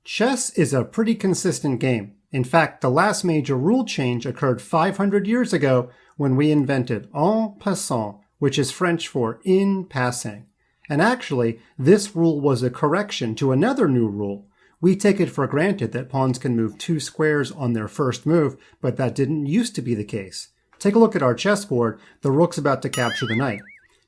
Chess is a pretty consistent game. In fact, the last major rule change occurred 500 years ago when we invented en-passant, which is French for in passing. And actually, this rule was a correction to another new rule. We take it for granted that pawns can move 2 squares on their first move, but that didn't used to be the case. Take a look at our chessboard. The rook's about to capture the knight.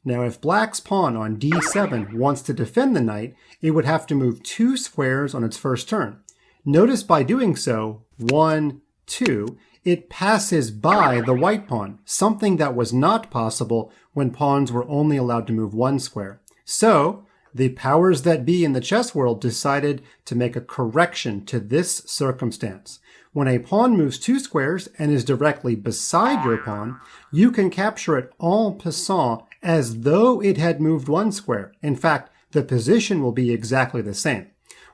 Now, if black's pawn on d7 wants to defend the knight, it would have to move 2 squares on its first turn. Notice by doing so, 1, 2, it passes by the white pawn, something that was not possible when pawns were only allowed to move 1 square. So, the powers that be in the chess world decided to make a correction to this circumstance. When a pawn moves 2 squares and is directly beside your pawn, you can capture it en passant as though it had moved 1 square. In fact, the position will be exactly the same.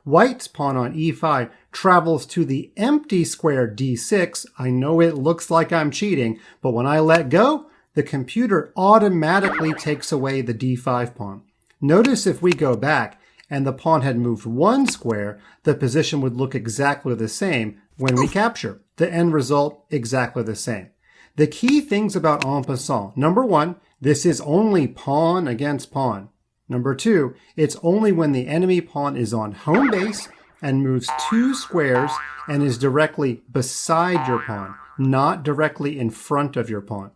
White's pawn on e5 travels to the empty square d6. I know it looks like I'm cheating, but when I let go, the computer automatically takes away the d5 pawn. Notice if we go back and the pawn had moved 1 square, the position would look exactly the same when we capture. The end result, exactly the same. The key things about en passant. Number 1, this is only pawn against pawn. Number 2, it's only when the enemy pawn is on home base and moves 2 squares and is directly beside your pawn, not directly in front of your pawn.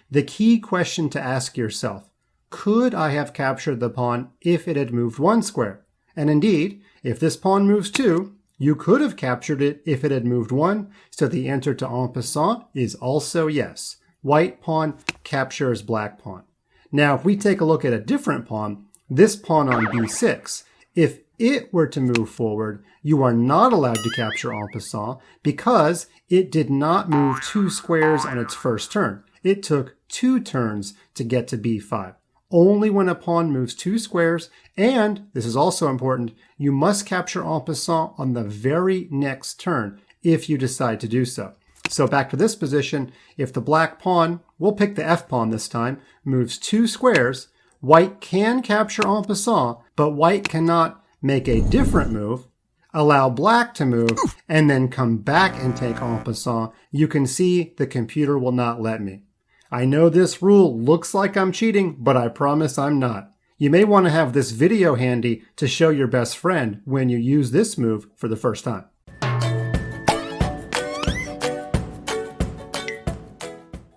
The key question to ask yourself, could I have captured the pawn if it had moved 1 square? And indeed, if this pawn moves 2, you could have captured it if it had moved 1, so the answer to en passant is also yes. White pawn captures black pawn. Now, if we take a look at a different pawn, this pawn on b6, if it were to move forward, you are not allowed to capture en passant because it did not move 2 squares on its first turn. It took 2 turns to get to b5. Only when a pawn moves 2 squares, and, this is also important, you must capture en passant on the very next turn if you decide to do so. So back to this position, if the black pawn, we'll pick the f pawn this time, moves 2 squares, white can capture en passant, but white cannot make a different move, allow black to move, and then come back and take en passant. You can see the computer will not let me. I know this rule looks like I'm cheating, but I promise I'm not. You may want to have this video handy to show your best friend when you use this move for the first time.